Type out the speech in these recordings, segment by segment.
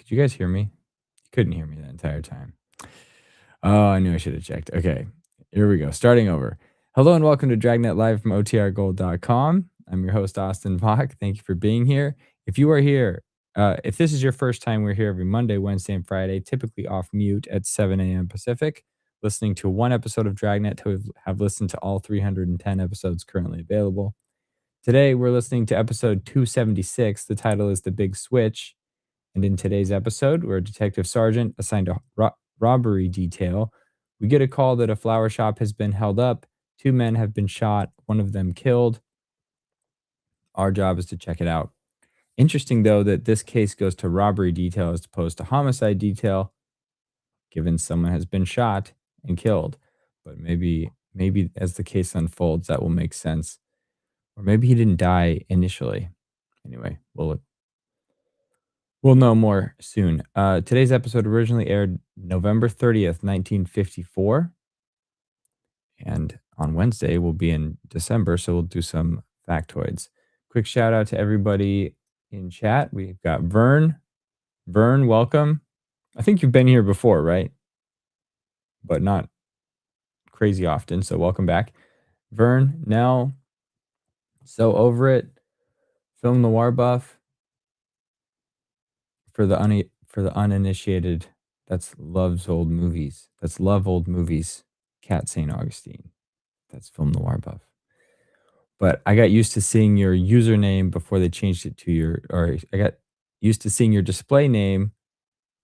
Could you guys hear me? You couldn't hear me the entire time. Oh, I knew I should have checked. Okay, here we go. Starting over. Hello and welcome to Dragnet live from otrgold.com. I'm your host, Austin Bach. Thank you for being here. If you are here, if this is your first time, we're here every Monday, Wednesday, and Friday, typically off mute at 7 a.m. Pacific, listening to one episode of Dragnet to have listened to all 310 episodes currently available. Today, we're listening to episode 276. The title is The Big Switch. And in today's episode, where a detective sergeant assigned a robbery detail, we get a call that a flower shop has been held up. 2 men have been shot, one of them killed. Our job is to check it out. Interesting, though, that this case goes to robbery detail as opposed to homicide detail, given someone has been shot and killed. But maybe as the case unfolds, that will make sense. Or maybe he didn't die initially. Anyway, we'll know more soon. Today's episode originally aired November 30th, 1954. And on Wednesday, we'll be in December, so we'll do some factoids. Quick shout out to everybody in chat. We've got Vern. Vern, welcome. I think you've been here before, right? But not crazy often, so welcome back. Vern, Nell, So Over It, Film Noir Buff. For the uninitiated, that's Love's Old Movies. That's Love Old Movies, Cat St. Augustine. That's Film Noir Buff. But I got used to seeing your username before they changed it to I got used to seeing your display name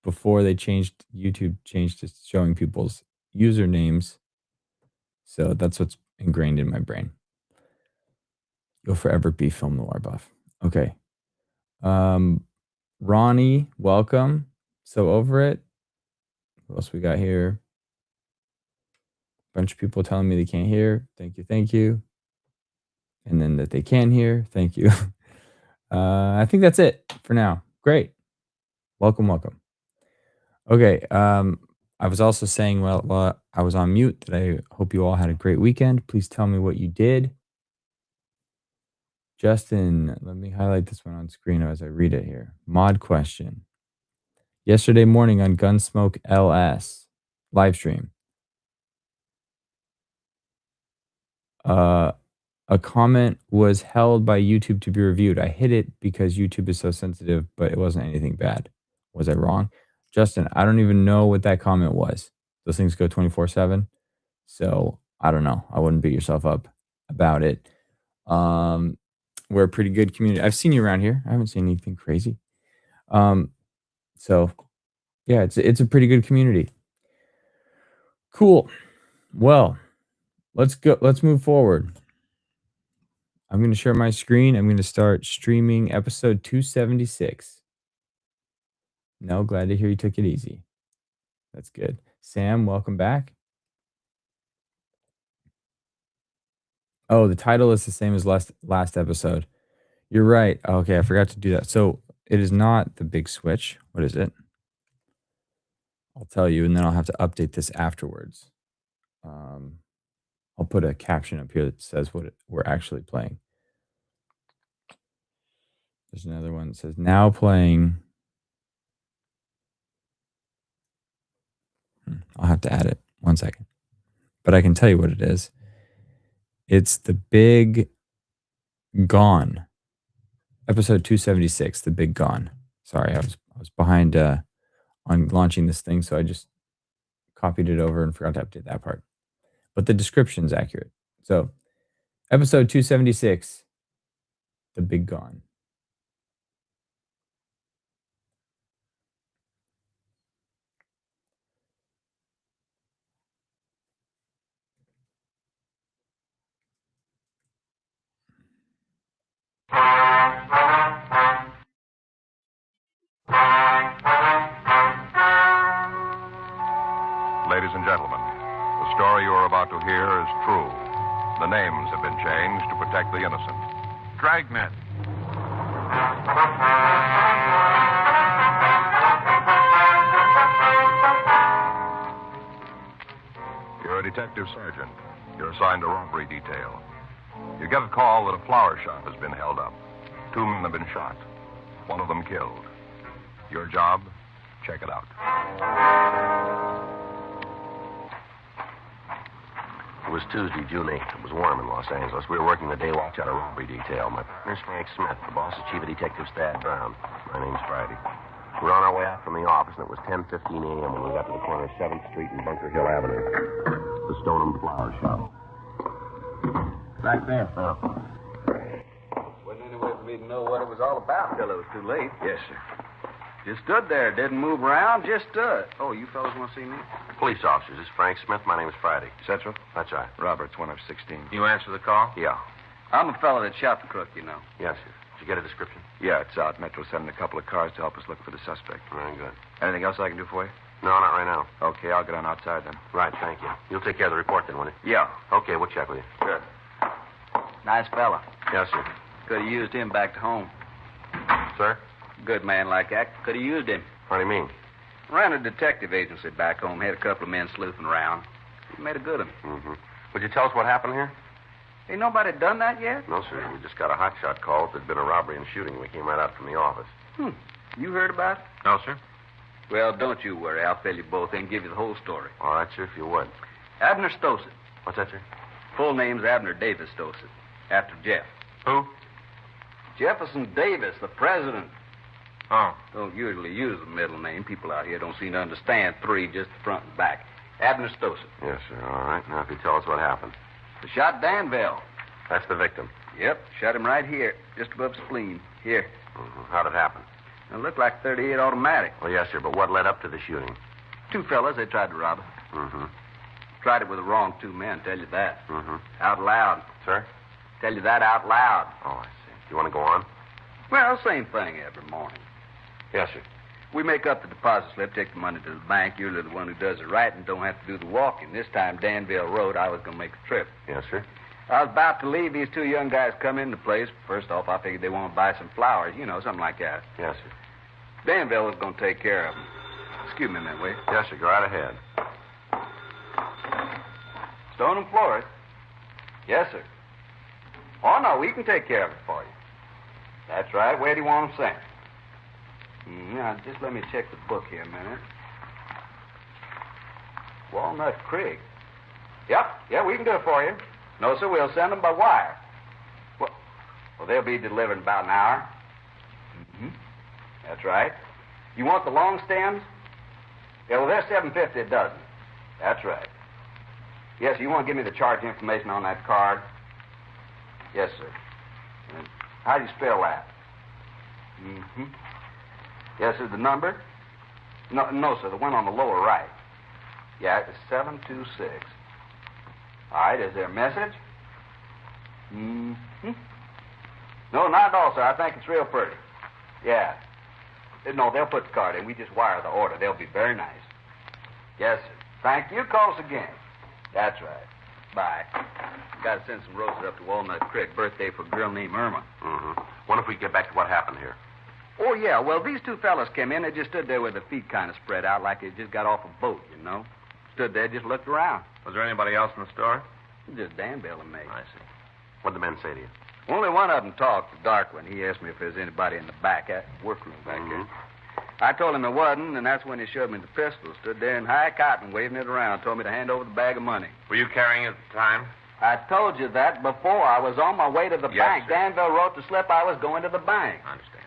before YouTube changed to showing people's usernames. So that's what's ingrained in my brain. You'll forever be Film Noir Buff. Okay. Ronnie, welcome. So Over It. What else we got here? Bunch of people telling me they can't hear. Thank you. And then that they can hear. Thank you. I think that's it for now. Great. Welcome. Okay. I was also saying while I was on mute that I hope you all had a great weekend. Please tell me what you did. Justin, let me highlight this one on screen as I read it here. Mod question. Yesterday morning on Gunsmoke LS live stream, a comment was held by YouTube to be reviewed. I hit it because YouTube is so sensitive, but it wasn't anything bad. Was I wrong? Justin, I don't even know what that comment was. Those things go 24/7. So I don't know. I wouldn't beat yourself up about it. We're a pretty good community. I've seen you around here. I haven't seen anything crazy. So yeah, it's a pretty good community. Cool. Well, let's go. Let's move forward. I'm going to share my screen. I'm going to start streaming episode 276. No, glad to hear you took it easy. That's good. Sam, welcome back. Oh, the title is the same as last episode. You're right. Okay, I forgot to do that. So it is not The Big Switch. What is it? I'll tell you, and then I'll have to update this afterwards. I'll put a caption up here that says what we're actually playing. There's another one that says now playing. I'll have to add it. 1 second. But I can tell you what it is. It's The Big Gone. Episode 276, The Big Gone. Sorry, I was behind on launching this thing, so I just copied it over and forgot to update that part. But the description's accurate. So, episode 276, The Big Gone. Ladies and gentlemen, the story you are about to hear is true. The names have been changed to protect the innocent. Dragnet. You're a detective sergeant. You're assigned a robbery detail. You get a call that a flower shop has been held up. 2 men have been shot. One of them killed. Your job, check it out. It was Tuesday, June 8th. It was warm in Los Angeles. We were working the day watch out of robbery detail. My partner's Frank Smith. The boss is Chief of Detectives Thad Brown. My name's Friday. We were on our way out from the office, and it was 10:15 a.m. when we got to the corner of 7th Street and Bunker Hill Avenue. The Stoneham Flower Shop. Back there, Phil. Wasn't any way for me to know what it was all about till it was too late. Yes, sir. Just stood there, didn't move around, just stood. Oh, you fellas want to see me? Police officers. This is Frank Smith. My name is Friday. Central? That's right. Roberts, 1 of 16. You answer the call? Yeah. I'm the fella that shot the crook, you know. Yes, sir. Did you get a description? Yeah, it's out. Metro sending a couple of cars to help us look for the suspect. Very good. Anything else I can do for you? No, not right now. Okay, I'll get on outside then. Right, thank you. You'll take care of the report then, won't you? Yeah. Okay, we'll check with you. Good. Nice fella. Yes, sir. Could have used him back to home. Sir? Good man like that. Could have used him. What do you mean? Ran a detective agency back home. Had a couple of men sleuthing around. He made a good one. Mm-hmm. Would you tell us what happened here? Ain't nobody done that yet? No, sir. We just got a hotshot call that there'd been a robbery and shooting. We came right out from the office. You heard about it? No, sir. Well, don't you worry. I'll fill you both in and give you the whole story. All right, sir, if you would. Abner Stossett. What's that, sir? Full name's Abner Davis Stossett. After Jeff. Who? Jefferson Davis, the president. Oh. Don't usually use the middle name. People out here don't seem to understand three, just the front and back. Abner Stossett. Yes, sir. All right. Now, if you tell us what happened. They shot Danville. That's the victim. Yep, shot him right here, just above the spleen. Here. Mm-hmm. How'd it happen? It looked like 38 automatic. Well, yes, sir, but what led up to the shooting? Two fellas, they tried to rob it. Mm-hmm. Tried it with the wrong two men, tell you that. Mm-hmm. Out loud. Sir? Tell you that out loud. Oh, I see. You want to go on? Well, same thing every morning. Yes, sir. We make up the deposit slip, take the money to the bank. You're the one who does it right and don't have to do the walking. This time, Danville Road, I was going to make the trip. Yes, sir. I was about to leave. These two young guys come in the place. First off, I figured they want to buy some flowers, you know, something like that. Yes, sir. Danville was going to take care of them. Excuse me a minute, will you? Yes, sir. Go right ahead. Stone and Flores? Yes, sir. Oh, no, we can take care of it for you. That's right. Where do you want them sent? Now, just let me check the book here a minute. Walnut Creek. Yep, we can do it for you. No, sir, we'll send them by wire. Well, they'll be delivered in about an hour. Mm-hmm. That's right. You want the long stems? Yeah, well, they're $7.50 a dozen. That's right. Yes, you want to give me the charge information on that card? Yes, sir. How do you spell that? Mm-hmm. Yes, sir, the number? No, sir, the one on the lower right. Yeah, it's 726. All right, is there a message? Mm-hmm. No, not at all, sir. I think it's real pretty. Yeah. No, they'll put the card in. We just wire the order. They'll be very nice. Yes, sir. Thank you. Call us again. That's right. Bye. Got to send some roses up to Walnut Creek. Birthday for a girl named Irma. Mm-hmm. Wonder if we can get back to what happened here. Oh, yeah. Well, these two fellas came in. They just stood there with their feet kind of spread out like they just got off a boat, you know. Stood there, just looked around. Was there anybody else in the store? Just Danville and me. I see. What'd the men say to you? Only one of them talked, the dark one. He asked me if there's anybody in the back, workroom back there. I told him there wasn't, and that's when he showed me the pistol. Stood there in high cotton, waving it around, told me to hand over the bag of money. Were you carrying it at the time? I told you that before. I was on my way to the bank. Sir. Danville wrote the slip. I was going to the bank. I understand.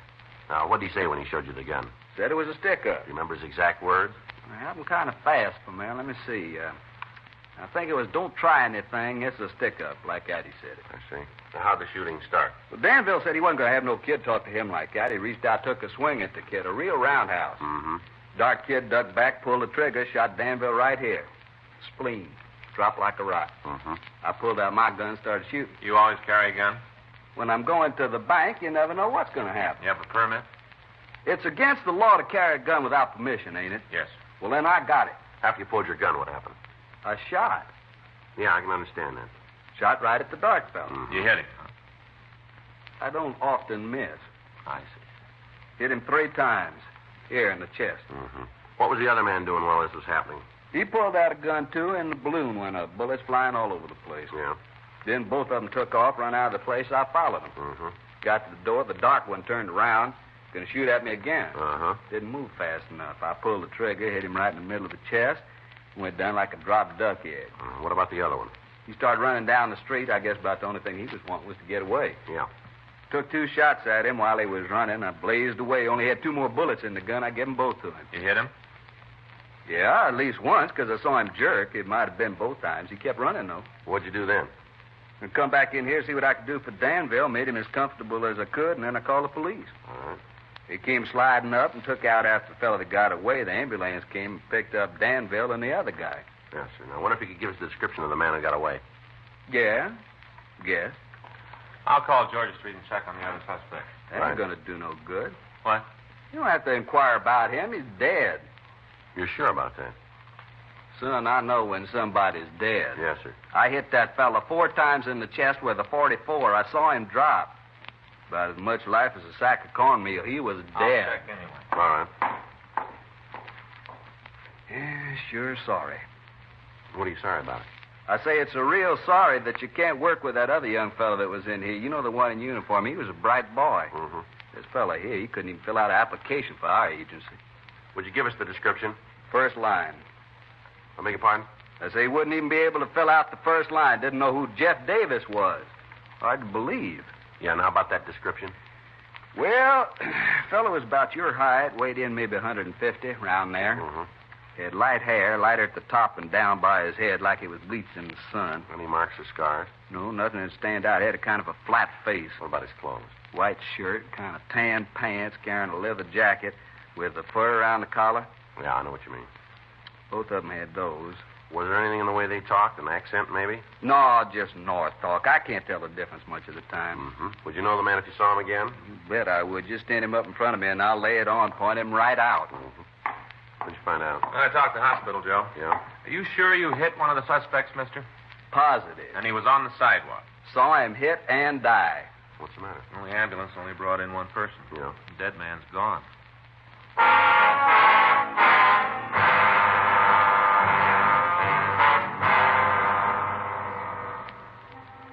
Now, what did he say when he showed you the gun? Said it was a stick-up. Do you remember his exact words? I have them kind of fast for me. Let me see. I think it was, don't try anything. It's a stick-up, like that he said it. I see. Now, how'd the shooting start? Well, Danville said he wasn't going to have no kid talk to him like that. He reached out, took a swing at the kid, a real roundhouse. Mm-hmm. Dark kid ducked back, pulled the trigger, shot Danville right here. Spleen. Dropped like a rock. Mm-hmm. I pulled out my gun and started shooting. You always carry a gun? When I'm going to the bank, you never know what's going to happen. You have a permit? It's against the law to carry a gun without permission, ain't it? Yes. Well, then I got it. After you pulled your gun, what happened? A shot. Yeah, I can understand that. Shot right at the dark fellow. Mm-hmm. You hit him? I don't often miss. I see. Hit him 3 times. Here in the chest. Mm-hmm. What was the other man doing while this was happening? He pulled out a gun, too, and the balloon went up. Bullets flying all over the place. Yeah. Then both of them took off, run out of the place. I followed them. Mm-hmm. Got to the door. The dark one turned around. Gonna shoot at me again. Uh-huh. Didn't move fast enough. I pulled the trigger, hit him right in the middle of the chest, went down like a dropped duck egg. What about the other one? He started running down the street. I guess about the only thing he was wanting was to get away. Yeah. Took 2 shots at him while he was running. I blazed away. Only had 2 more bullets in the gun. I gave them both to him. You hit him? Yeah, at least once, because I saw him jerk. It might have been both times. He kept running, though. What'd you do then? I come back in here, see what I could do for Danville, made him as comfortable as I could, and then I called the police. All right. He came sliding up and took out after the fellow that got away. The ambulance came and picked up Danville and the other guy. Yes, sir. Now, I wonder if you could give us the description of the man who got away. Yeah? Guess. I'll call Georgia Street and check on the other suspect. That ain't gonna do no good. What? You don't have to inquire about him. He's dead. You're sure about that? Son, I know when somebody's dead. Yes, sir. I hit that fella 4 times in the chest with a .44. I saw him drop. About as much life as a sack of cornmeal. He was I'll dead. check anyway. All right. Yeah, sure sorry. What are you sorry about? I say it's a real sorry that you can't work with that other young fellow that was in here. You know, the one in uniform. He was a bright boy. Mm-hmm. This fella here, he couldn't even fill out an application for our agency. Would you give us the description? First line. I beg your pardon? I say he wouldn't even be able to fill out the first line. Didn't know who Jeff Davis was. Hard to believe. Yeah, and how about that description? Well, fellow was about your height, weighed in maybe 150, around there. Mm-hmm. He had light hair, lighter at the top and down by his head like he was bleached in the sun. Any marks or scars? No, nothing that stand out. He had a kind of a flat face. What about his clothes? White shirt, kind of tan pants, carrying a leather jacket with the fur around the collar. Yeah, I know what you mean. Both of them had those. Was there anything in the way they talked, an accent maybe? No, just North talk. I can't tell the difference much of the time. Mm-hmm. Would you know the man if you saw him again? You bet I would. Just stand him up in front of me and I'll lay it on, point him right out. Mm-hmm. What'd you find out? I talked to the hospital, Joe. Yeah? Are you sure you hit one of the suspects, mister? Positive. And he was on the sidewalk. Saw him hit and die. What's the matter? Well, the ambulance only brought in one person. Yeah. The dead man's gone.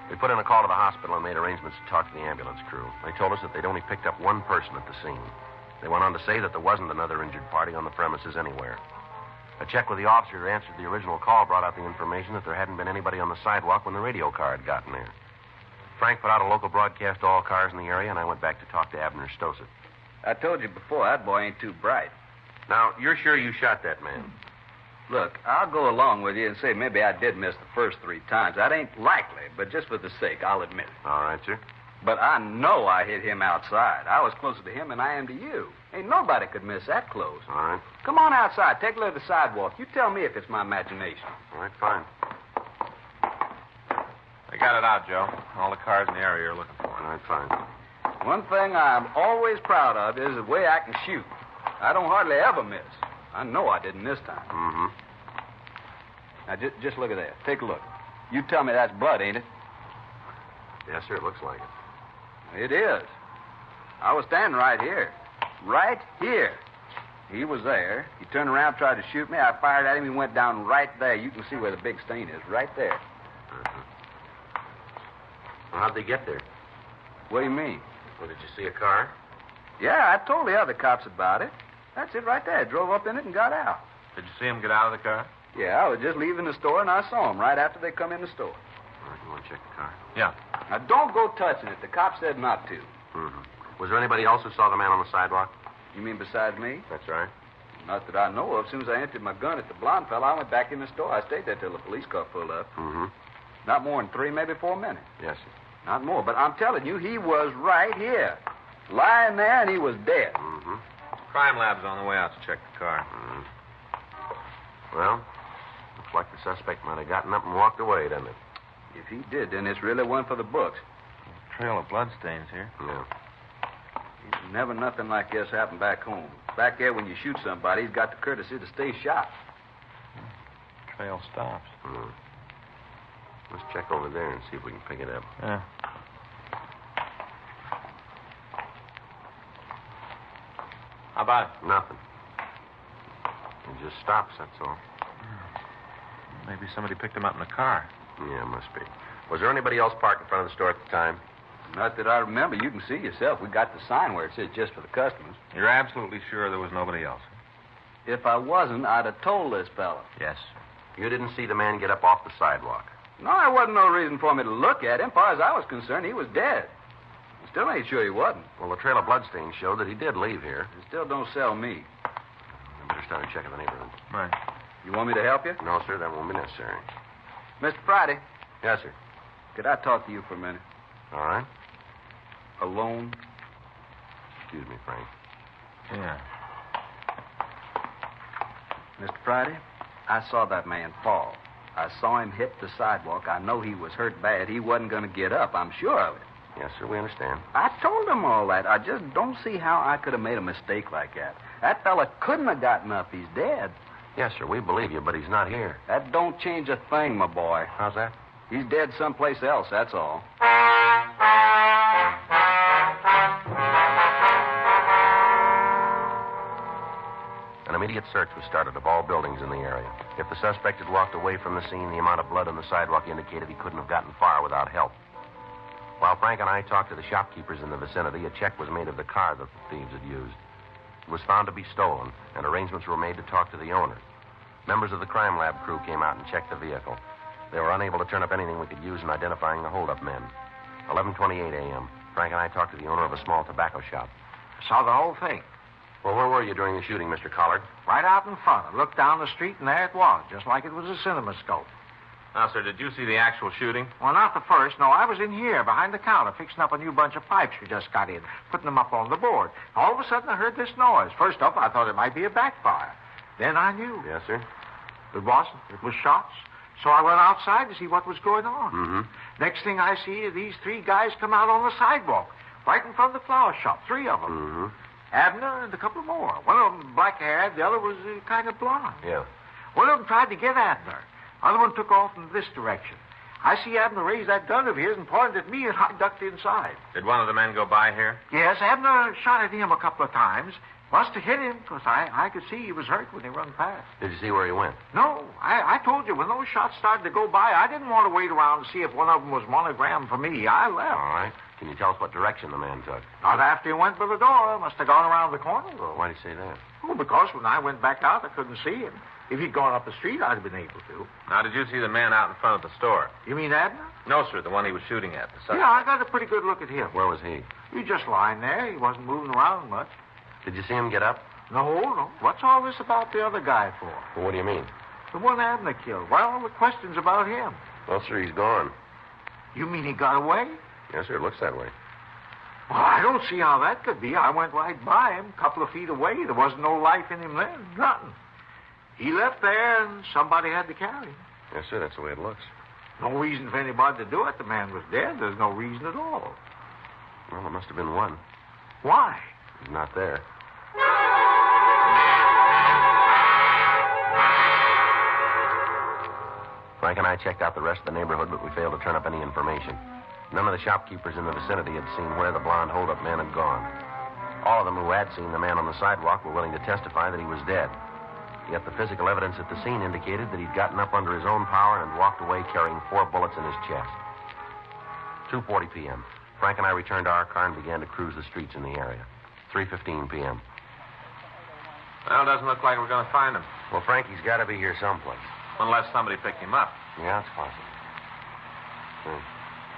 We put in a call to the hospital and made arrangements to talk to the ambulance crew. They told us that they'd only picked up one person at the scene. They went on to say that there wasn't another injured party on the premises anywhere. A check with the officer who answered the original call brought out the information that there hadn't been anybody on the sidewalk when the radio car had gotten there. Frank put out a local broadcast to all cars in the area, and I went back to talk to Abner Stossett. I told you before, that boy ain't too bright. Now, you're sure you shot that man? Look, I'll go along with you and say maybe I did miss the first 3 times. That ain't likely, but just for the sake, I'll admit it. All right, sir. But I know I hit him outside. I was closer to him than I am to you. Ain't nobody could miss that close. All right. Come on outside. Take a look at the sidewalk. You tell me if it's my imagination. All right, fine. They got it out, Joe. All the cars in the area are looking for All it. right, fine. One thing I'm always proud of is the way I can shoot. I don't hardly ever miss. I know I didn't this time. Mm-hmm. Now, just look at that. Take a look. You tell me that's blood, ain't it? Yes, sir, it looks like it. It is. I was standing right here. Right here. He was there. He turned around, tried to shoot me. I fired at him. He went down right there. You can see where the big stain is. Right there. Uh-huh. Well, how'd they get there? What do you mean? Well, did you see a car? Yeah, I told the other cops about it. That's it right there. Drove up in it and got out. Did you see him get out of the car? Yeah, I was just leaving the store, and I saw him right after they come in the store. All right, you want to check the car? Yeah. Now, don't go touching it. The cop said not to. Mm-hmm. Was there anybody else who saw the man on the sidewalk? You mean besides me? That's right. Not that I know of. As soon as I emptied my gun at the blonde fella, I went back in the store. I stayed there till the police car pulled up. Mm-hmm. Not more than 3, maybe 4 minutes. Yes, sir. Not more. But I'm telling you, he was right here. Lying there, and he was dead. Mm-hmm. Crime lab's on the way out to check the car. Mm-hmm. Well, looks like the suspect might have gotten up and walked away, doesn't it? If he did, then it's really one for the books. Trail of bloodstains here. Yeah. Never nothing like this happened back home. Back there, when you shoot somebody, he's got the courtesy to stay shot. Trail stops. Mm. Let's check over there and see if we can pick it up. Yeah. How about it? Nothing. It just stops, that's all. Maybe somebody picked him up in the car. Yeah, must be. Was there anybody else parked in front of the store at the time? Not that I remember. You can see yourself. We got the sign where it says just for the customers. You're absolutely sure there was nobody else? If I wasn't, I'd have told this fella. Yes. You didn't see the man get up off the sidewalk? No, there wasn't no reason for me to look at him. As far as I was concerned, he was dead. I still ain't sure he wasn't. Well, the trail of bloodstains showed that he did leave here. It still don't sell me. I better start a check of the neighborhood. Right. You want me to help you? No, sir, that won't be necessary. Mr. Friday, Yes, sir. could I talk to you for a minute? All right. Alone? Excuse me, Frank. Yeah. Mr. Friday, I saw that man fall. I saw him hit the sidewalk. I know he was hurt bad. He wasn't going to get up. I'm sure of it. Yes, sir, we understand. I told him all that. I just don't see how I could have made a mistake like that. That fella couldn't have gotten up. He's dead. Yes, sir, we believe you, but he's not here. That don't change a thing, my boy. How's that? He's dead someplace else, that's all. An immediate search was started of all buildings in the area. If the suspect had walked away from the scene, the amount of blood on the sidewalk indicated he couldn't have gotten far without help. While Frank and I talked to the shopkeepers in the vicinity, a check was made of the car that the thieves had used. It was found to be stolen, and arrangements were made to talk to the owner. Members of the crime lab crew came out and checked the vehicle. They were unable to turn up anything we could use in identifying the holdup men. 11:28 a.m. Frank and I talked to the owner of a small tobacco shop. Saw the whole thing. Well, where were you during the shooting, Mr. Collard? Right out in front. I looked down the street, and there it was, just like it was a cinemascope. Now, sir, did you see the actual shooting? Well, not the first. No, I was in here, behind the counter, fixing up a new bunch of pipes we just got in, putting them up on the board. All of a sudden, I heard this noise. First up, I thought it might be a backfire. Then I knew. Yes, sir. It wasn't. It was shots. So I went outside to see what was going on. Mm-hmm. Next thing I see is these three guys come out on the sidewalk, right in front of the flower shop, three of them. Mm-hmm. Abner and a couple more. One of them black-haired, the other was kind of blonde. Yeah. One of them tried to get Abner. Other one took off in this direction. I see Abner raise that gun of his and pointed at me, and I ducked inside. Did one of the men go by here? Yes, Abner shot at him a couple of times. Must have hit him, because I could see he was hurt when he run past. Did you see where he went? No, I told you, when those shots started to go by, I didn't want to wait around to see if one of them was monogrammed for me. I left. All right. Can you tell us what direction the man took? Not after he went by the door. Must have gone around the corner. Why did you say that? Oh, because when I went back out, I couldn't see him. If he'd gone up the street, I'd have been able to. Now, did you see the man out in front of the store? You mean Abner? No, sir, the one he was shooting at. The suspect. Yeah, I got a pretty good look at him. Where was he? He just lying there. He wasn't moving around much. Did you see him get up? No. What's all this about the other guy for? Well, what do you mean? The one Abner killed. Why all the questions about him? Well, sir, he's gone. You mean he got away? Yes, sir, it looks that way. Well, I don't see how that could be. I went right by him, a couple of feet away. There wasn't no life in him then. Nothing. He left there, and somebody had to carry him. Yes, sir, that's the way it looks. No reason for anybody to do it. The man was dead. There's no reason at all. Well, there must have been one. Why? He's not there. Frank and I checked out the rest of the neighborhood, but we failed to turn up any information. None of the shopkeepers in the vicinity had seen where the blonde holdup man had gone. All of them who had seen the man on the sidewalk were willing to testify that he was dead. Yet the physical evidence at the scene indicated that he'd gotten up under his own power and walked away carrying 4 bullets in his chest. 2:40 p.m. Frank and I returned to our car and began to cruise the streets in the area. 3:15 p.m. Well, it doesn't look like we're going to find him. Well, Frank, he's got to be here someplace. Unless somebody picked him up. Yeah, it's possible.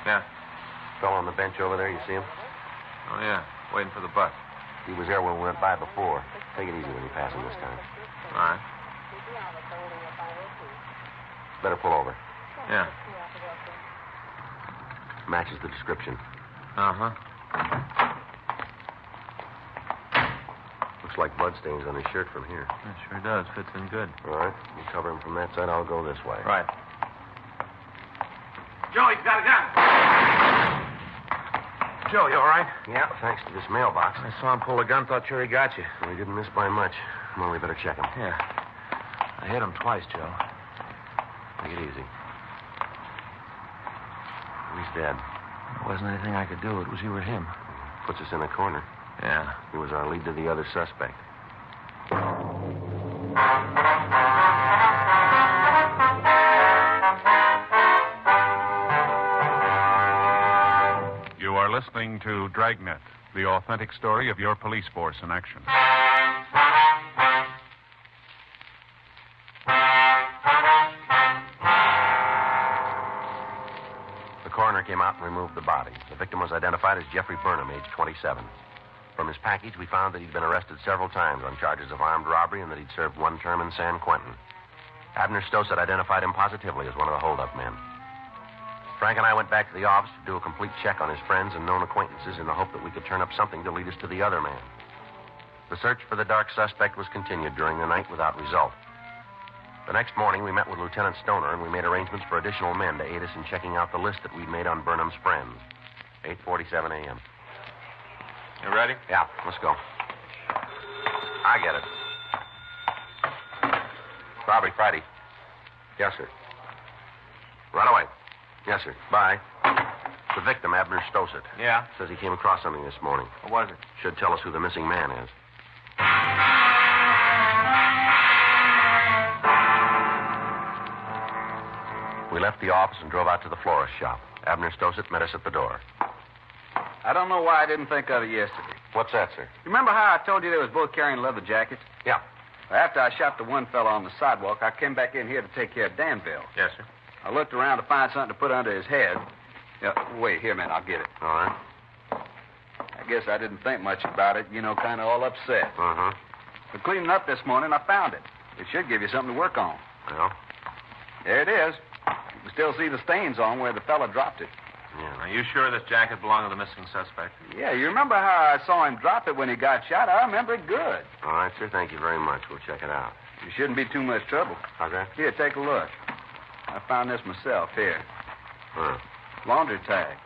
Yeah. Fellow on the bench over there, you see him? Oh, yeah. Waiting for the bus. He was there when we went by before. Take it easy when you pass him this time. All right. Better pull over. Yeah. Matches the description. Uh-huh. Looks like bloodstains on his shirt from here. It sure does. Fits in good. All right. You cover him from that side. I'll go this way. Right. Joe, he's got a gun. Joe, you all right? Yeah, thanks to this mailbox. I saw him pull a gun. Thought sure he got you. Well, he didn't miss by much. Come on, we better check him. Yeah. I hit him twice, Joe. Take it easy. He's dead. There wasn't anything I could do. It was you or him. Puts us in a corner. Yeah. He was our lead to the other suspect. You are listening to Dragnet, the authentic story of your police force in action. The coroner came out and removed the body. The victim was identified as Jeffrey Burnham, age 27. From his package, we found that he'd been arrested several times on charges of armed robbery and that he'd served one term in San Quentin. Abner Stossett identified him positively as one of the holdup men. Frank and I went back to the office to do a complete check on his friends and known acquaintances in the hope that we could turn up something to lead us to the other man. The search for the dark suspect was continued during the night without result. The next morning, we met with Lieutenant Stoner, and we made arrangements for additional men to aid us in checking out the list that we'd made on Burnham's friends. 8:47 a.m. You ready? Yeah, let's go. I get it. Robbery Friday. Yes, sir. Right away. Yes, sir. Bye. The victim, Abner Stossett. Yeah? Says he came across something this morning. What was it? Should tell us who the missing man is. We left the office and drove out to the florist shop. Abner Stossett met us at the door. I don't know why I didn't think of it yesterday. What's that, sir? You remember how I told you they was both carrying leather jackets? Yeah. After I shot the one fellow on the sidewalk, I came back in here to take care of Danville. Yes, sir. I looked around to find something to put under his head. Yeah, wait, here, man, I'll get it. All right. I guess I didn't think much about it, kind of all upset. Uh-huh. But cleaning up this morning, I found it. It should give you something to work on. Well, There it is. You can still see the stains on where the fella dropped it. yeah. Are you sure this jacket belonged to the missing suspect? Yeah, you remember how I saw him drop it when he got shot? I remember it good. All right, sir. Thank you very much. We'll check it out. You shouldn't be too much trouble. How's that? Here, take a look. I found this myself. Here. Huh. Laundry tag.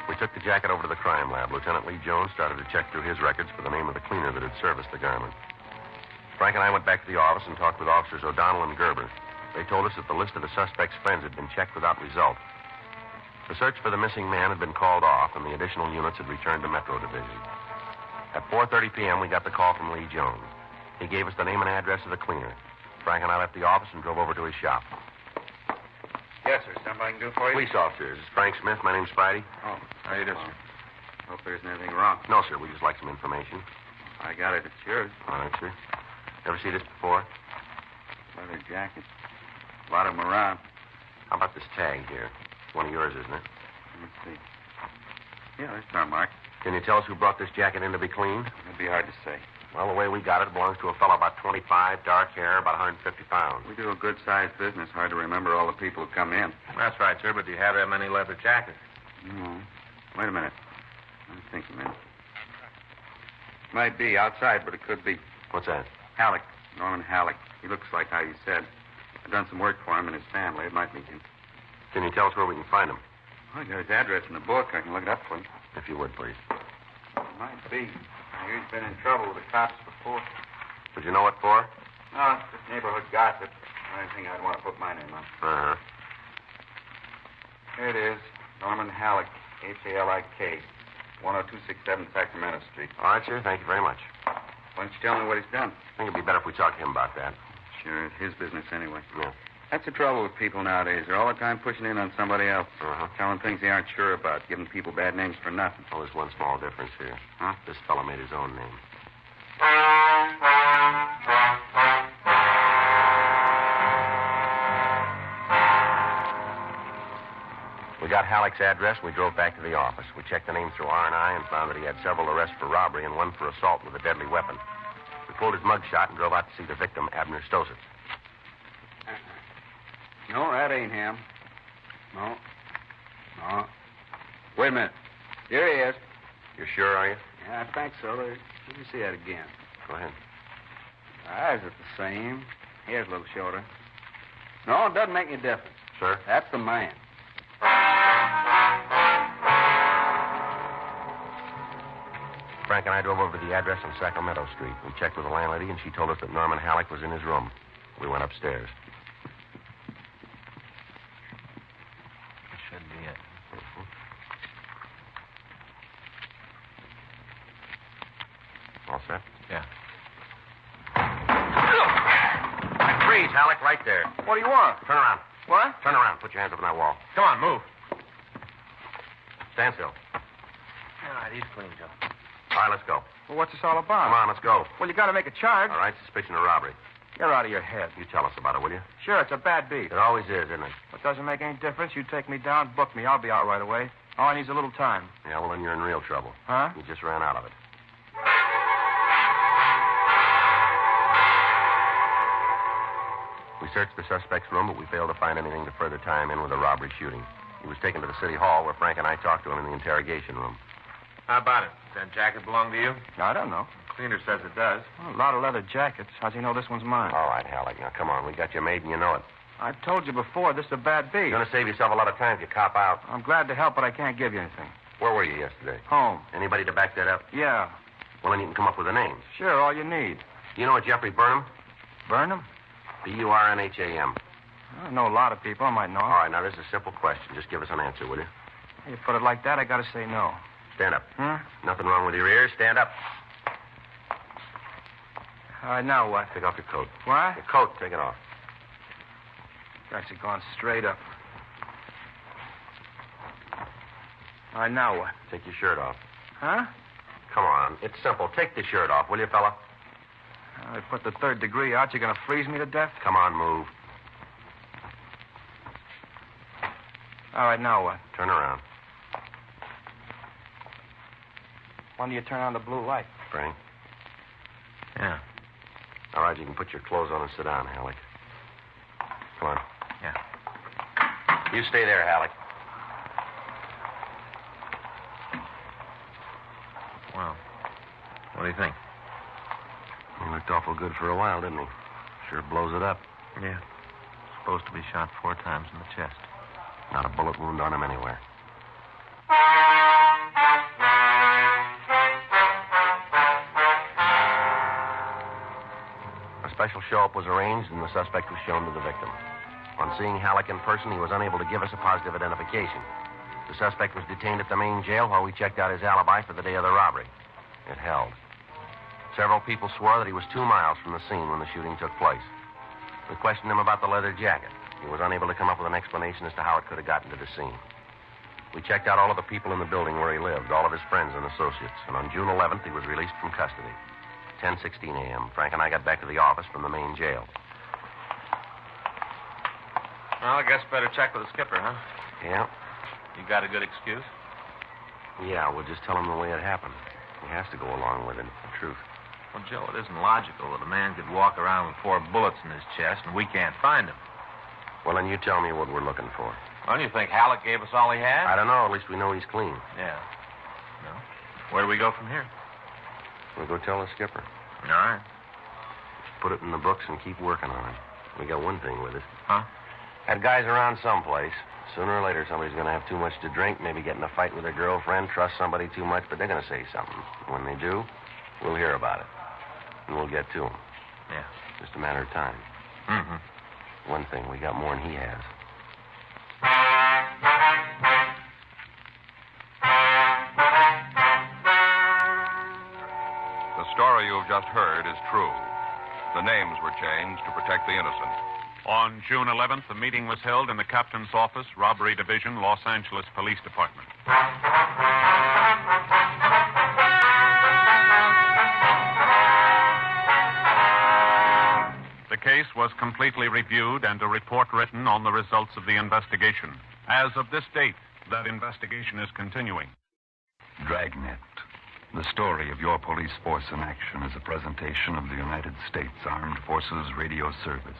We took the jacket over to the crime lab. Lieutenant Lee Jones started to check through his records for the name of the cleaner that had serviced the garment. Frank and I went back to the office and talked with Officers O'Donnell and Gerber. They told us that the list of the suspect's friends had been checked without result. The search for the missing man had been called off, and the additional units had returned to Metro Division. At 4:30 p.m., we got the call from Lee Jones. He gave us the name and address of the cleaner. Frank and I left the office and drove over to his shop. Yes, sir. Something I can do for Police officers. This is Frank Smith. My name's Spidey. Oh, how you doing, sir? Hope there isn't anything wrong. No, sir. We just like some information. I got it. It's yours. All right, sir. Ever see this before? Leather jacket. A lot of them around. How about this tag here? It's one of yours, isn't it? Let's see. Yeah, there's our mark. Can you tell us who brought this jacket in to be cleaned? It'd be hard to say. Well, the way we got it belongs to a fellow about 25, dark hair, about 150 pounds. We do a good-sized business. Hard to remember all the people who come in. That's right, sir, but do you have that many leather jackets? No. Wait a minute. I'm thinking, man. Might be outside, but it could be. What's that? Halleck. Norman Halleck. He looks like how you said. I've done some work for him and his family. It might be him. Can you tell us where we can find him? I got his address in the book. I can look it up for you. If you would, please. Might be. I hear he's been in trouble with the cops before. Would you know what for? No, it's just neighborhood gossip. Anything I'd want to put my name on. Uh-huh. Here it is. Norman Halleck. Hallik. 10267 Sacramento Street. All right, sir. Thank you very much. Why don't you tell me what he's done? I think it'd be better if we talk to him about that. Sure, it's his business anyway. Yeah. That's the trouble with people nowadays. They're all the time pushing in on somebody else. Uh-huh. Telling things they aren't sure about, giving people bad names for nothing. Well, there's one small difference here. Huh? This fellow made his own name. We got Halleck's address, and we drove back to the office. We checked the name through R&I and found that he had several arrests for robbery and one for assault with a deadly weapon. We pulled his mugshot and drove out to see the victim, Abner Stossett. No, that ain't him. No. No. Wait a minute. Here he is. You're sure, are you? Yeah, I think so. Let me see that again. Go ahead. Eyes are the same. Hair's a little shorter. No, it doesn't make any difference. Sir? That's the man. Frank and I drove over to the address on Sacramento Street. We checked with the landlady, and she told us that Norman Halleck was in his room. We went upstairs. That should be it. All set? Yeah. Freeze, Halleck, right there. What do you want? Turn around. What? Turn around. Put your hands up on that wall. Come on, move. Stand still. All right, he's clean, Joe. All right, let's go. Well, what's this all about? Come on, let's go. Well, you got to make a charge. All right, suspicion of robbery. You're out of your head. You tell us about it, will you? Sure, it's a bad beat. It always is, isn't it? It doesn't make any difference. You take me down, book me. I'll be out right away. All I need is a little time. Yeah, well, then you're in real trouble. Huh? You just ran out of it. We searched the suspect's room, but we failed to find anything to further tie him in with a robbery shooting. He was taken to the city hall where Frank and I talked to him in the interrogation room. How about it? Does that jacket belong to you? I don't know. Cleaner says it does. Well, a lot of leather jackets. How's he know this one's mine? All right, Halleck, now come on. We got you made and you know it. I've told you before, this is a bad beat. You're going to save yourself a lot of time if you cop out. I'm glad to help, but I can't give you anything. Where were you yesterday? Home. Anybody to back that up? Yeah. Well, then you can come up with the names. Sure, all you need. You know a Jeffrey Burnham? Burnham? Burnham. I know a lot of people. I might know him. All right, now this is a simple question. Just give us an answer, will you? You put it like that, I gotta say no. Stand up. Huh? Nothing wrong with your ears. Stand up. All right, now what? Take off your coat. What? Your coat, take it off. It's actually gone straight up. All right, now what? Take your shirt off. Huh? Come on. It's simple. Take the shirt off, will you, fella? I put the 3rd degree out. You're gonna freeze me to death? Come on, move. All right, now what? Turn around. When do you turn on the blue light? Frank. Yeah. All right, you can put your clothes on and sit down, Halleck. Come on. Yeah. You stay there, Halleck. Well, what do you think? He looked awful good for a while, didn't he? Sure blows it up. Yeah. Supposed to be shot 4 times in the chest. Not a bullet wound on him anywhere. A special show-up was arranged, and the suspect was shown to the victim. On seeing Halleck in person, he was unable to give us a positive identification. The suspect was detained at the main jail while we checked out his alibi for the day of the robbery. It held. Several people swore that he was 2 miles from the scene when the shooting took place. We questioned him about the leather jacket. He was unable to come up with an explanation as to how it could have gotten to the scene. We checked out all of the people in the building where he lived, all of his friends and associates, and on June 11th, he was released from custody. 10:16 a.m. Frank and I got back to the office from the main jail. Well, I guess better check with the skipper, huh? Yeah? You got a good excuse? Yeah, we'll just tell him the way it happened. He has to go along with it. It's the truth. Well, Joe, it isn't logical that a man could walk around with 4 bullets in his chest and we can't find him. Well, then you tell me what we're looking for. Well, you think Halleck gave us all he had? I don't know. At least we know he's clean. Yeah. No. Where do we go from here? We'll go tell the skipper. All right. Put it in the books and keep working on it. We got one thing with us. Huh? That guy's around someplace. Sooner or later, somebody's going to have too much to drink, maybe get in a fight with their girlfriend, trust somebody too much, but they're going to say something. When they do, we'll hear about it. And we'll get to him. Yeah. Just a matter of time. Mm-hmm. One thing, we got more than he has. The story you've just heard is true. The names were changed to protect the innocent. On June 11th, a meeting was held in the captain's office, Robbery Division, Los Angeles Police Department. The case was completely reviewed and a report written on the results of the investigation. As of this date, that investigation is continuing. Dragnet. The story of your police force in action is a presentation of the United States Armed Forces Radio Service.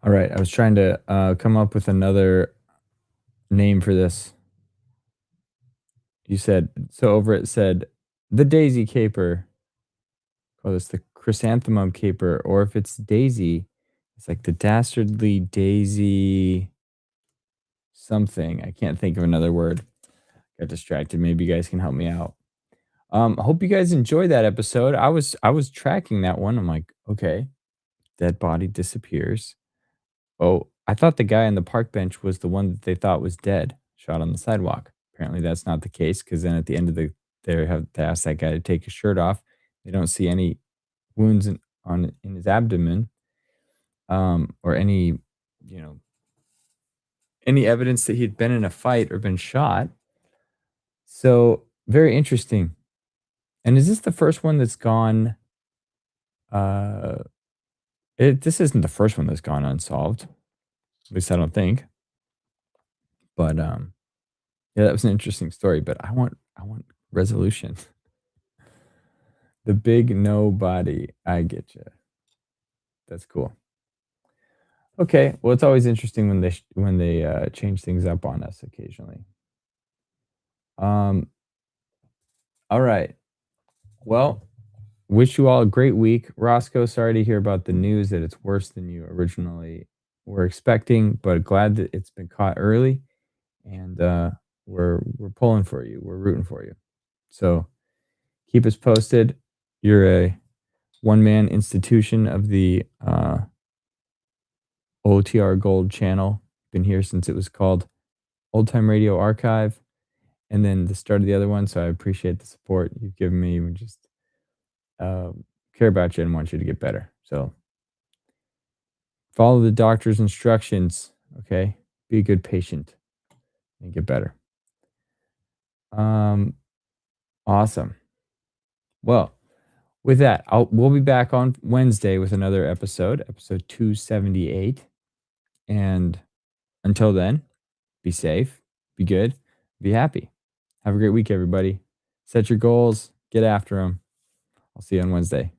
All right, I was trying to come up with another name for this. You said so over it said the daisy caper. Call this the chrysanthemum caper, or if it's daisy, it's like the dastardly daisy something. I can't think of another word. Got distracted. Maybe you guys can help me out. I hope you guys enjoyed that episode. I was tracking that one. I'm like, okay, dead body disappears. Oh, I thought the guy on the park bench was the one that they thought was dead, shot on the sidewalk. Apparently, that's not the case because then at the end of they ask that guy to take his shirt off. They don't see any wounds in his abdomen, or you know, any evidence that he'd been in a fight or been shot. So very interesting. And is this the first one that's gone? Uh, this isn't the first one that's gone unsolved. At least I don't think. But yeah, that was an interesting story. But I want resolution. The big nobody. I get you. That's cool. Okay. Well, it's always interesting when they change things up on us occasionally. Um. All right. Well, wish you all a great week. Roscoe, sorry to hear about the news that it's worse than you originally were expecting, but glad that it's been caught early, and we're pulling for you. We're rooting for you. So keep us posted. You're a one-man institution of the OTR Gold channel. Been here since it was called Old Time Radio Archive, and then the start of the other one. So I appreciate the support you've given me. We just care about you and want you to get better. So follow the doctor's instructions. Okay, be a good patient and get better. Awesome. Well, with that, we'll be back on Wednesday with another episode 278. And until then, be safe, be good, be happy. Have a great week, everybody. Set your goals, get after them. I'll see you on Wednesday.